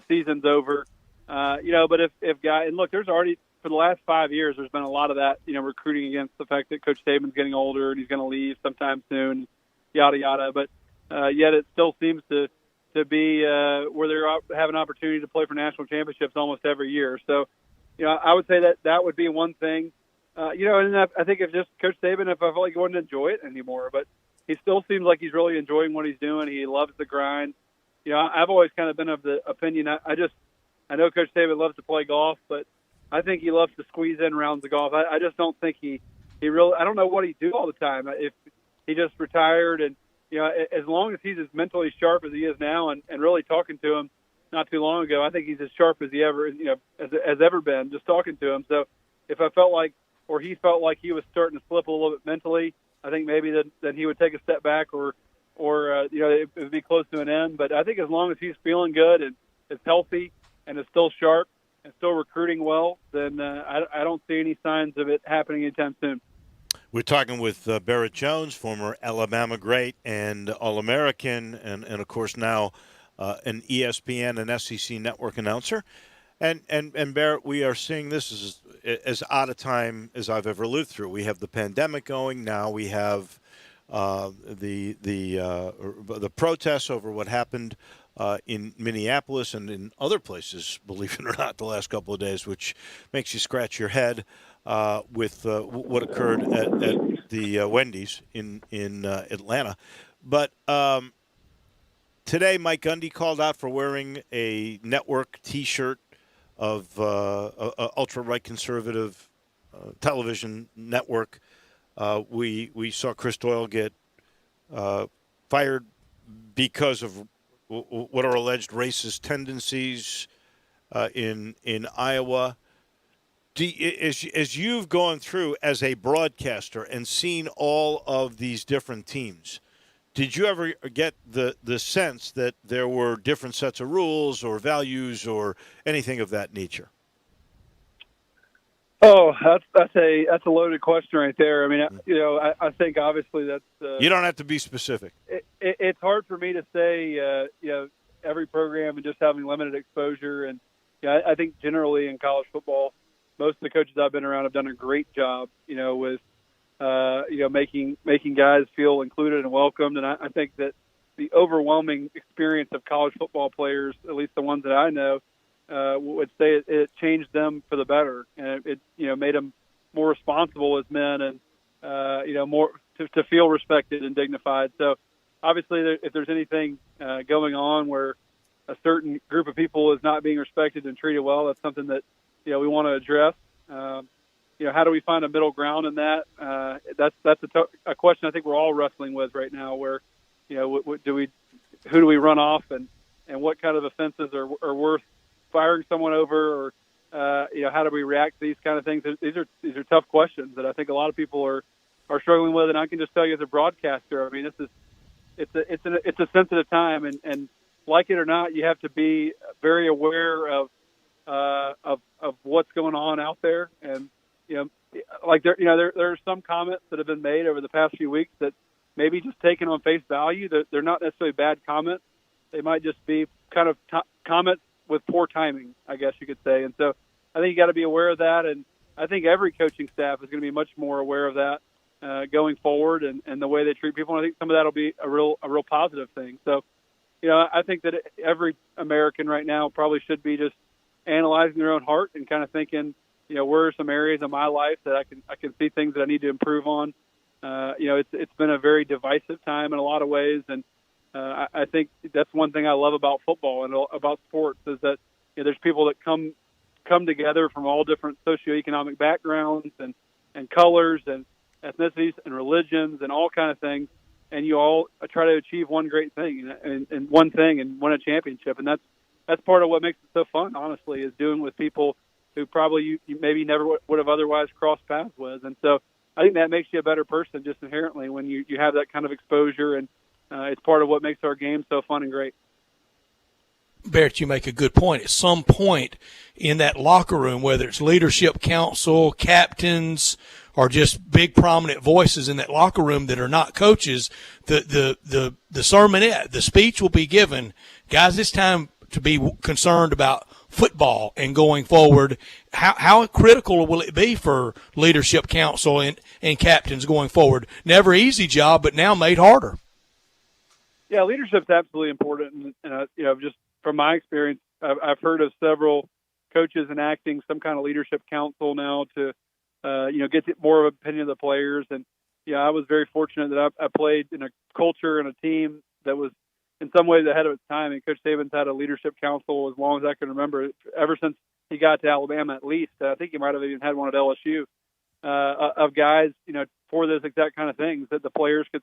season's over. But if guys, and look, there's already for the last 5 years there's been a lot of that, recruiting against the fact that Coach Saban's getting older and he's going to leave sometime soon, yada yada. But yet it still seems to be where they have an opportunity to play for national championships almost every year. So, I would say that would be one thing. And I think if just Coach Saban, if I felt like he wouldn't enjoy it anymore, but he still seems like he's really enjoying what he's doing. He loves the grind. I've always kind of been of the opinion. I know Coach Saban loves to play golf, but I think he loves to squeeze in rounds of golf. I just don't think he really. I don't know what he'd do all the time. If he just retired and. As long as he's as mentally sharp as he is now, and really talking to him not too long ago, I think he's as sharp as he ever, has ever been, just talking to him. So if I felt like, or he felt like he was starting to slip a little bit mentally, I think maybe that he would take a step back or it would be close to an end. But I think as long as he's feeling good and is healthy and is still sharp and still recruiting well, then I don't see any signs of it happening anytime soon. We're talking with Barrett Jones, former Alabama great and All-American, and of course now an ESPN and SEC network announcer. And Barrett, we are seeing this as odd a time as I've ever lived through. We have the pandemic going now. We have the protests over what happened in Minneapolis and in other places, believe it or not, the last couple of days, which makes you scratch your head. With what occurred at the Wendy's in Atlanta. But today Mike Gundy called out for wearing a network T-shirt of ultra-right conservative television network. We saw Chris Doyle get fired because of what are alleged racist tendencies in Iowa. As you've gone through as a broadcaster and seen all of these different teams, did you ever get the sense that there were different sets of rules or values or anything of that nature? Oh, that's a loaded question right there. I mean, I think obviously that's you don't have to be specific. It's hard for me to say, every program and just having limited exposure, and I think generally in college football, most of the coaches I've been around have done a great job, with making guys feel included and welcomed. And I think that the overwhelming experience of college football players, at least the ones that I know, would say it changed them for the better, and it made them more responsible as men and more to feel respected and dignified. So obviously, if there's anything going on where a certain group of people is not being respected and treated well, that's something that we want to address. How do we find a middle ground in that? That's a question I think we're all wrestling with right now. Where who do we run off, and what kind of offenses are worth firing someone over, or how do we react to these kind of things? These are tough questions that I think a lot of people are struggling with, and I can just tell you as a broadcaster, I mean, it's a sensitive time, and like it or not, you have to be very aware of what's going on out there, and like there are some comments that have been made over the past few weeks that maybe just taken on face value, that they're not necessarily bad comments. They might just be kind of comments with poor timing, I guess you could say. And so I think you got to be aware of that. And I think every coaching staff is going to be much more aware of that going forward, and the way they treat people. And I think some of that will be a real positive thing. So, I think that every American right now probably should be just analyzing their own heart and kind of thinking, where are some areas of my life that I can see things that I need to improve on. It's been a very divisive time in a lot of ways, and I think that's one thing I love about football and about sports is that there's people that come together from all different socioeconomic backgrounds and colors and ethnicities and religions and all kind of things, and you all try to achieve one great thing and one thing and win a championship, and that's part of what makes it so fun, honestly, is doing with people who probably you maybe never would have otherwise crossed paths with. And so I think that makes you a better person just inherently when you have that kind of exposure, and it's part of what makes our game so fun and great. Barrett, you make a good point. At some point in that locker room, whether it's leadership council, captains, or just big prominent voices in that locker room that are not coaches, the sermonette, the speech will be given. Guys, it's time to be concerned about football and going forward. How critical will it be for leadership council and captains going forward? Never easy job, but now made harder. Yeah, leadership's absolutely important, and just from my experience, I've heard of several coaches enacting some kind of leadership council now to get more of an opinion of the players. And I was very fortunate that I played in a culture and a team that was in some ways ahead of its time. And Coach Saban's had a leadership council as long as I can remember, ever since he got to Alabama at least. I think he might have even had one at LSU of guys, for this exact kind of things, that the players could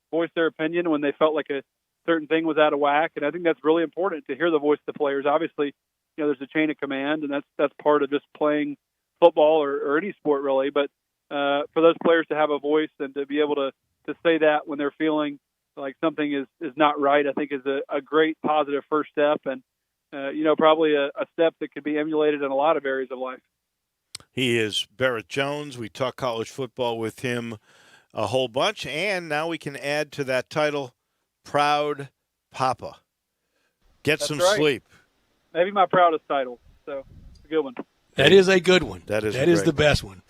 voice their opinion when they felt like a certain thing was out of whack. And I think that's really important, to hear the voice of the players. Obviously, there's a chain of command, and that's part of just playing football or any sport really. But for those players to have a voice and to be able to say that when they're feeling like something is not right, I think is a great positive first step, and probably a step that could be emulated in a lot of areas of life. He is Barrett Jones. We talk college football with him a whole bunch, and now we can add to that title, Proud Papa. That's some right. Sleep. Maybe my proudest title. So it's a good one. That is a good one. That is the best one.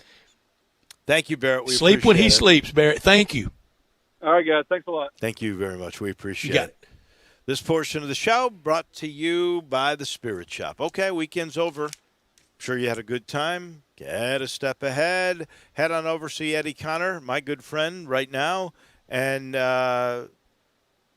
Thank you, Barrett. We sleep when he sleeps, Barrett. Thank you. All right, guys. Thanks a lot. Thank you very much. We appreciate it. This portion of the show brought to you by the Spirit Shop. Okay, weekend's over. I'm sure you had a good time. Get a step ahead. Head on over, see Eddie Connor, my good friend, right now, and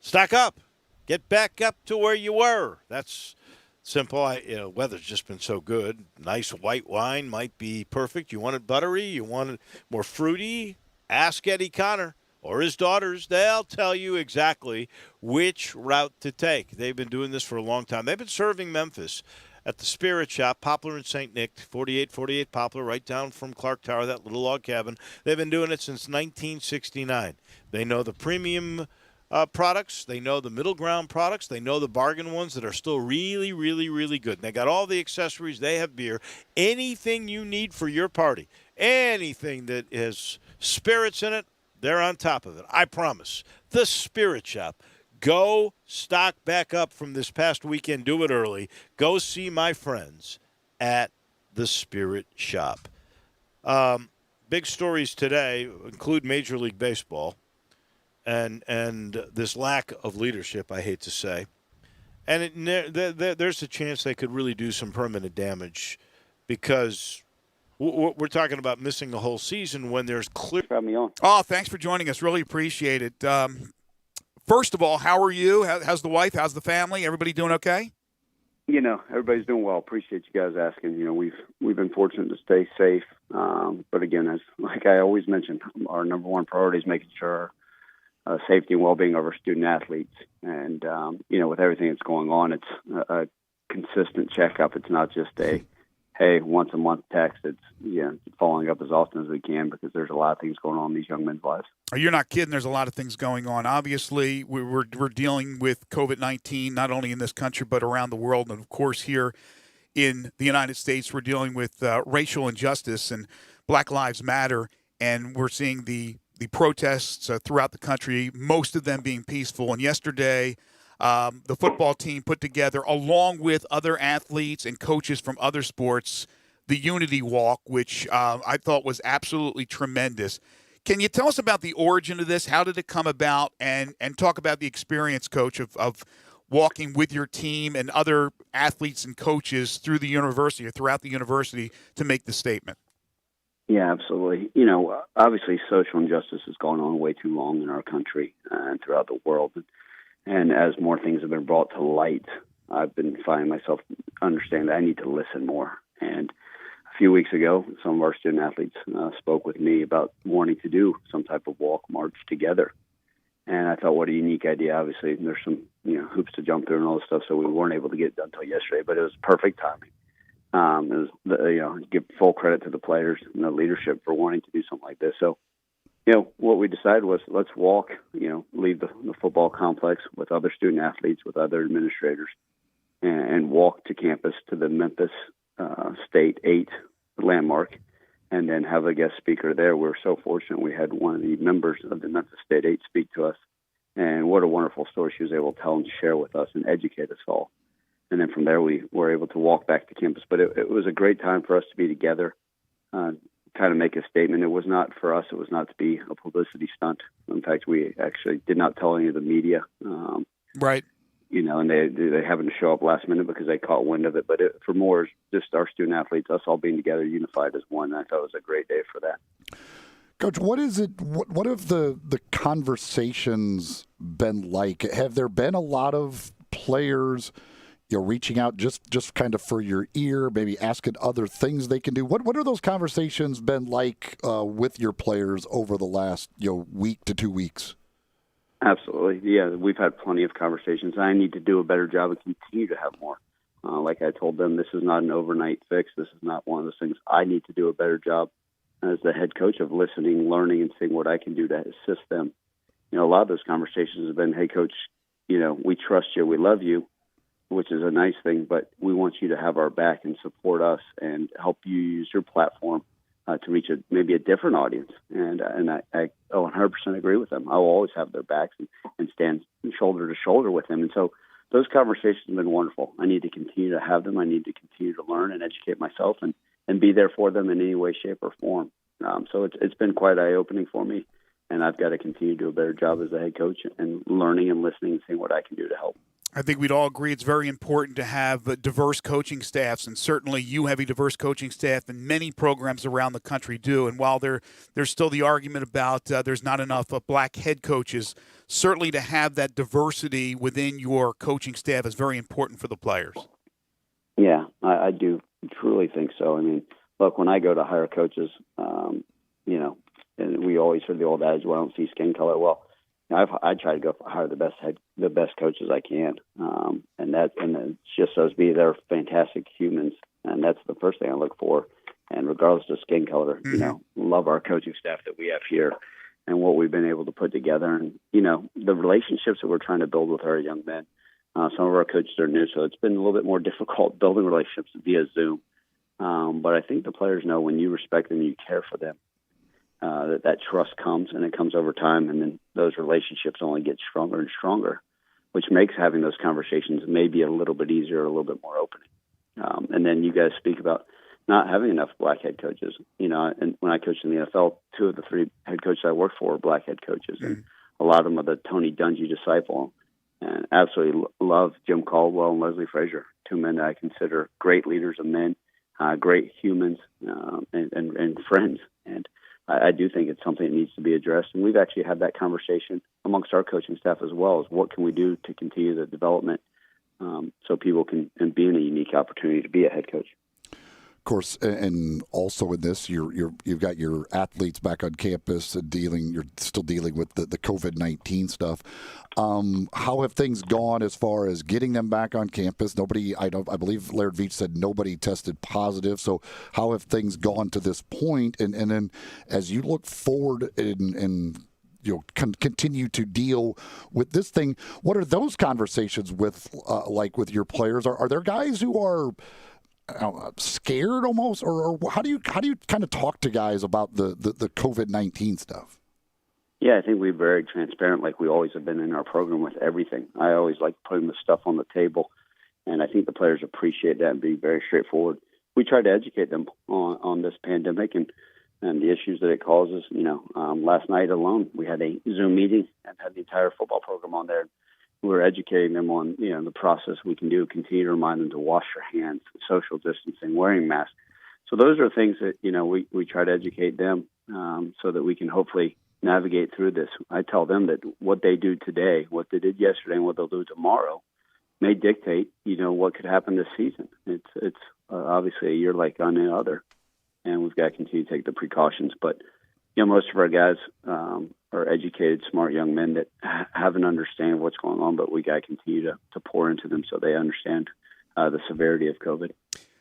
stock up. Get back up to where you were. That's simple. Weather's just been so good. Nice white wine might be perfect. You want it buttery? You want it more fruity? Ask Eddie Connor or his daughters. They'll tell you exactly which route to take. They've been doing this for a long time. They've been serving Memphis at the Spirit Shop, Poplar and St. Nick, 4848 Poplar, right down from Clark Tower, that little log cabin. They've been doing it since 1969. They know the premium products. They know the middle ground products. They know the bargain ones that are still really, really, really good. And they got all the accessories. They have beer. Anything you need for your party, anything that has spirits in it, they're on top of it. I promise. The Spirit Shop. Go stock back up from this past weekend. Do it early. Go see my friends at the Spirit Shop. Big stories today include Major League Baseball and this lack of leadership, I hate to say. And there's a chance they could really do some permanent damage, because we're talking about missing the whole season when there's clear. Have me on. Oh, thanks for joining us. Really appreciate it. First of all, how are you? How's the wife? How's the family? Everybody doing okay? Everybody's doing well. Appreciate you guys asking. We've been fortunate to stay safe. But again, like I always mention, our number one priority is making sure safety and well-being of our student athletes. And, with everything that's going on, it's a consistent checkup. It's not just hey, once a month text. It's following up as often as we can because there's a lot of things going on in these young men's lives. You're not kidding. There's a lot of things going on. Obviously, we're dealing with COVID-19, not only in this country but around the world. And, of course, here in the United States, we're dealing with racial injustice and Black Lives Matter. And we're seeing the protests throughout the country, most of them being peaceful. And yesterday, the football team put together, along with other athletes and coaches from other sports, the Unity Walk, which I thought was absolutely tremendous. Can you tell us about the origin of this? How did it come about? And talk about the experience, Coach, of walking with your team and other athletes and coaches through the university or throughout the university to make the statement. Yeah, absolutely. Obviously social injustice has gone on way too long in our country and throughout the world. And as more things have been brought to light, I've been finding myself understanding that I need to listen more. And a few weeks ago, some of our student athletes spoke with me about wanting to do some type of walk march together. And I thought, what a unique idea. Obviously, there's some hoops to jump through and all this stuff, so we weren't able to get it done until yesterday. But it was perfect timing. Give full credit to the players and the leadership for wanting to do something like this. So, what we decided was let's walk, leave the football complex with other student athletes, with other administrators, and walk to campus to the Memphis State 8 landmark, and then have a guest speaker there. We're so fortunate we had one of the members of the Memphis State 8 speak to us, and what a wonderful story she was able to tell and share with us and educate us all. And then from there, we were able to walk back to campus. But it was a great time for us to be together, kind of make a statement. It was not for us. It was not to be a publicity stunt. In fact, we actually did not tell any of the media. Right. And they happened to show up last minute because they caught wind of it. But for more, just our student athletes, us all being together, unified as one. I thought it was a great day for that. Coach, what is it? What have the conversations been like? Have there been a lot of players reaching out just kind of for your ear, maybe asking other things they can do? What are those conversations been like with your players over the last week to 2 weeks? Absolutely. Yeah, we've had plenty of conversations. I need to do a better job and continue to have more. Like I told them, this is not an overnight fix. This is not one of those things. I need to do a better job as the head coach of listening, learning, and seeing what I can do to assist them. A lot of those conversations have been, hey, Coach, we trust you, we love you, which is a nice thing, but we want you to have our back and support us and help you use your platform to reach maybe a different audience. And I 100% agree with them. I will always have their backs and stand shoulder to shoulder with them. And so those conversations have been wonderful. I need to continue to have them. I need to continue to learn and educate myself and be there for them in any way, shape, or form. So it's been quite eye-opening for me, and I've got to continue to do a better job as a head coach and learning and listening and seeing what I can do to help. I think we'd all agree it's very important to have diverse coaching staffs, and certainly you have a diverse coaching staff, and many programs around the country do. And while there's still the argument about there's not enough black head coaches, certainly to have that diversity within your coaching staff is very important for the players. Yeah, I do truly think so. I mean, look, when I go to hire coaches, and we always hear the old adage, well, I don't see skin color. Well, I try to go hire the best coaches I can, and it's just those they're fantastic humans, and that's the first thing I look for. And regardless of skin color, love our coaching staff that we have here, and what we've been able to put together, and the relationships that we're trying to build with our young men. Some of our coaches are new, so it's been a little bit more difficult building relationships via Zoom. But I think the players know when you respect them, you care for them. That trust comes, and it comes over time, and then those relationships only get stronger and stronger, which makes having those conversations maybe a little bit easier, a little bit more opening. And then you guys speak about not having enough black head coaches. And when I coached in the NFL, 2 of the 3 head coaches I worked for were black head coaches, and a lot of them are the Tony Dungy disciple. And absolutely love Jim Caldwell and Leslie Frazier, 2 men that I consider great leaders of men, great humans, and friends. And I do think it's something that needs to be addressed. And we've actually had that conversation amongst our coaching staff as well, is what can we do to continue the development so people can be in a unique opportunity to be a head coach. Of course, and also in this, you've got your athletes back on campus and you're still dealing with the COVID-19 stuff. How have things gone as far as getting them back on campus? I believe Laird Veach said nobody tested positive. So how have things gone to this point? And then as you look forward and continue to deal with this thing, what are those conversations with with your players? Are there guys who are scared almost, or how do you kind of talk to guys about the COVID-19 stuff? Yeah, I think we're very transparent, like we always have been in our program with everything. I always like putting the stuff on the table, and I think the players appreciate that and being very straightforward. We try to educate them on this pandemic and the issues that it causes. Last night alone, we had a Zoom meeting and had the entire football program on there. We're educating them on, the process we can do, continue to remind them to wash their hands, social distancing, wearing masks. So those are things that, we try to educate them so that we can hopefully navigate through this. I tell them that what they do today, what they did yesterday, and what they'll do tomorrow may dictate, what could happen this season. It's obviously a year like any other, and we've got to continue to take the precautions. But, most of our guys are educated, smart young men that have an understanding of what's going on, but we got to continue to pour into them so they understand the severity of COVID.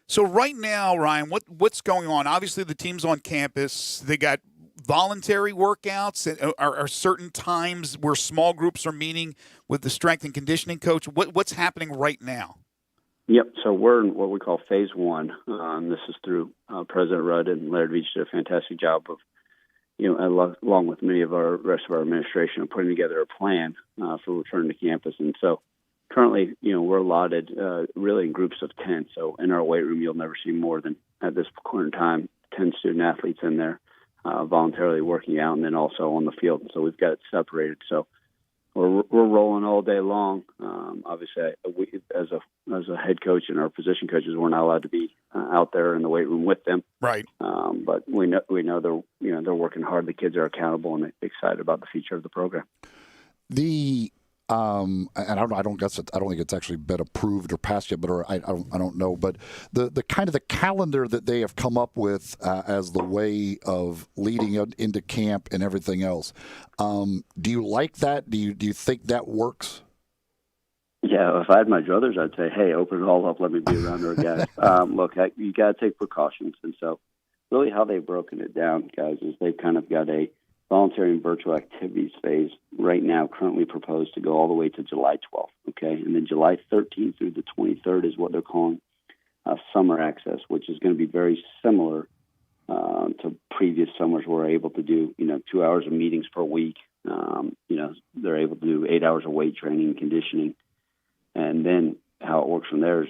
So right now, Ryan, what's going on? Obviously, the team's on campus. They got voluntary workouts. Are certain times where small groups are meeting with the strength and conditioning coach? What's happening right now? Yep. So we're in what we call phase one. This is through President Rudd, and Laird Veach did a fantastic job of, along with many of our rest of our administration, putting together a plan for return to campus. And so currently, we're allotted really in groups of 10. So in our weight room, you'll never see more than, at this point in time, 10 student athletes in there voluntarily working out, and then also on the field. So we've got it separated. So we're rolling all day long. Obviously, we, as a head coach and our position coaches, we're not allowed to be out there in the weight room with them. Right. But we know they're working hard. The kids are accountable and excited about the future of the program. And I don't think it's actually been approved or passed yet, but I don't know. But the kind of the calendar that they have come up with as the way of leading into camp and everything else. Do you like that? Do you think that works? Yeah, if I had my druthers, I'd say, hey, open it all up. Let me be around our guys. Look, you got to take precautions. And so really how they've broken it down, guys, is they've kind of got a voluntary and virtual activities phase right now currently proposed to go all the way to July 12th, okay? And then July 13th through the 23rd is what they're calling summer access, which is going to be very similar to previous summers where we're able to do, 2 hours of meetings per week. They're able to do 8 hours of weight training and conditioning. And then how it works from there is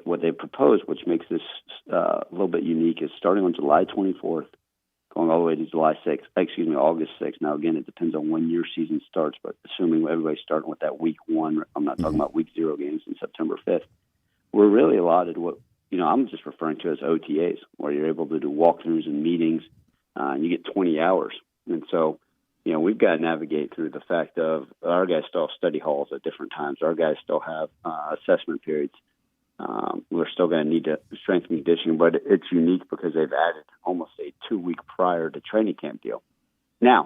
what they propose, which makes this a little bit unique, is starting on July 24th, going all the way to August 6th. Now, again, it depends on when your season starts, but assuming everybody's starting with that week one, I'm not talking about week 0 games in September 5th, we're really allotted what, I'm just referring to as OTAs, where you're able to do walkthroughs and meetings, and you get 20 hours. And so, we've got to navigate through the fact of our guys still have study halls at different times. Our guys still have assessment periods. We're still going to need to strength and conditioning, but it's unique because they've added almost a 2-week prior to training camp deal. Now,